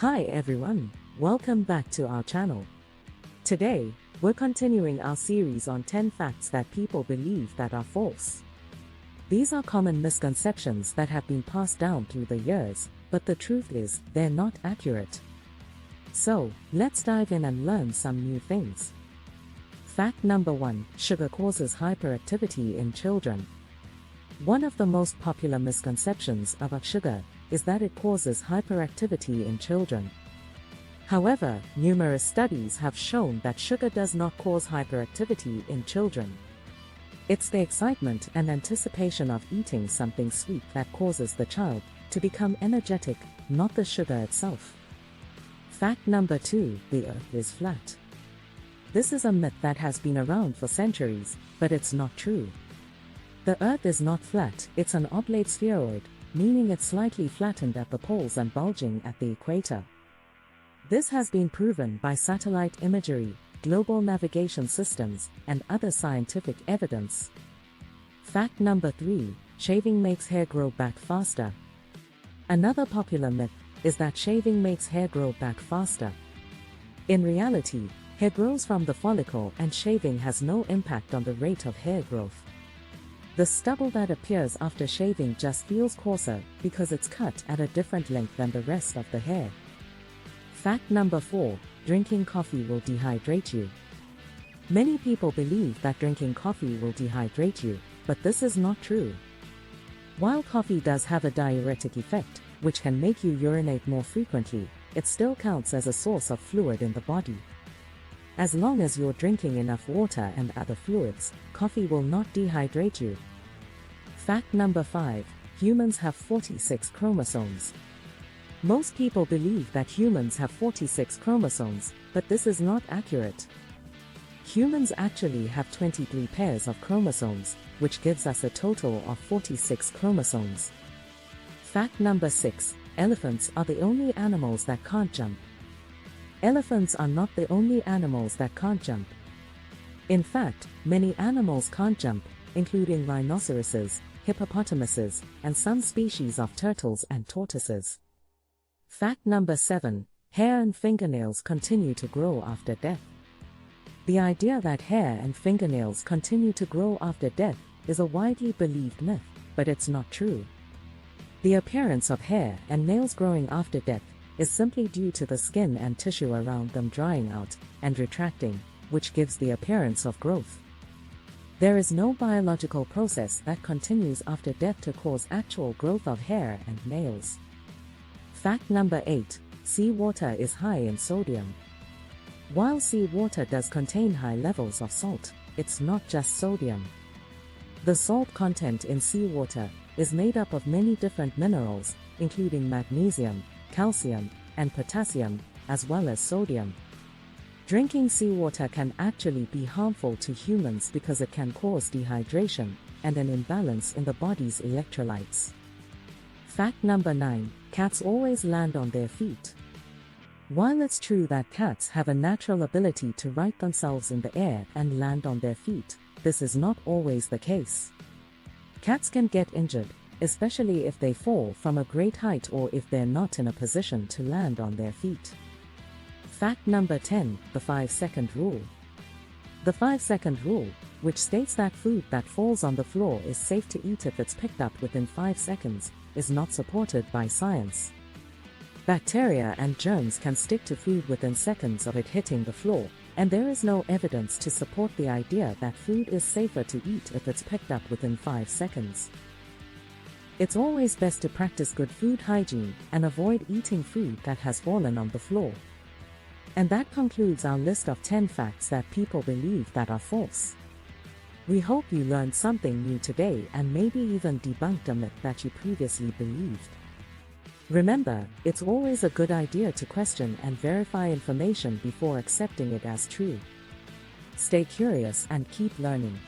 Hi everyone, welcome back to our channel. Today, we're continuing our series on 10 facts that people believe that are false. These are common misconceptions that have been passed down through the years, but the truth is, they're not accurate. So, let's dive in and learn some new things. Fact number 1, sugar causes hyperactivity in children. One of the most popular misconceptions about sugar is that it causes hyperactivity in children. However, numerous studies have shown that sugar does not cause hyperactivity in children. It's the excitement and anticipation of eating something sweet that causes the child to become energetic, not the sugar itself. Fact number 2, the earth is flat. This is a myth that has been around for centuries, but it's not true. The earth is not flat, it's an oblate spheroid, meaning it's slightly flattened at the poles and bulging at the equator. This has been proven by satellite imagery, global navigation systems, and other scientific evidence. Fact number 3, shaving makes hair grow back faster. Another popular myth is that shaving makes hair grow back faster. In reality, hair grows from the follicle and shaving has no impact on the rate of hair growth. The stubble that appears after shaving just feels coarser because it's cut at a different length than the rest of the hair. Fact number 4, drinking coffee will dehydrate you. Many people believe that drinking coffee will dehydrate you, but this is not true. While coffee does have a diuretic effect, which can make you urinate more frequently, it still counts as a source of fluid in the body. As long as you're drinking enough water and other fluids, coffee will not dehydrate you. Fact number 5, humans have 46 chromosomes. Most people believe that humans have 46 chromosomes, but this is not accurate. Humans actually have 23 pairs of chromosomes, which gives us a total of 46 chromosomes. Fact number 6, elephants are the only animals that can't jump. Elephants are not the only animals that can't jump. In fact, many animals can't jump, including rhinoceroses, hippopotamuses, and some species of turtles and tortoises. Fact number 7, hair and fingernails continue to grow after death. The idea that hair and fingernails continue to grow after death is a widely believed myth, but it's not true. The appearance of hair and nails growing after death is simply due to the skin and tissue around them drying out and retracting, which gives the appearance of growth. There is no biological process that continues after death to cause actual growth of hair and nails. Fact number 8, seawater is high in sodium. While seawater does contain high levels of salt, it's not just sodium. The salt content in seawater is made up of many different minerals, including magnesium, calcium, and potassium, as well as sodium. Drinking seawater can actually be harmful to humans because it can cause dehydration and an imbalance in the body's electrolytes. Fact number 9, cats always land on their feet. While it's true that cats have a natural ability to right themselves in the air and land on their feet, this is not always the case. Cats can get injured, especially if they fall from a great height or if they're not in a position to land on their feet. Fact number 10, the 5-second rule. The 5-second rule, which states that food that falls on the floor is safe to eat if it's picked up within 5 seconds, is not supported by science. Bacteria and germs can stick to food within seconds of it hitting the floor, and there is no evidence to support the idea that food is safer to eat if it's picked up within 5 seconds. It's always best to practice good food hygiene and avoid eating food that has fallen on the floor. And that concludes our list of 10 facts that people believe that are false. We hope you learned something new today and maybe even debunked a myth that you previously believed. Remember, it's always a good idea to question and verify information before accepting it as true. Stay curious and keep learning.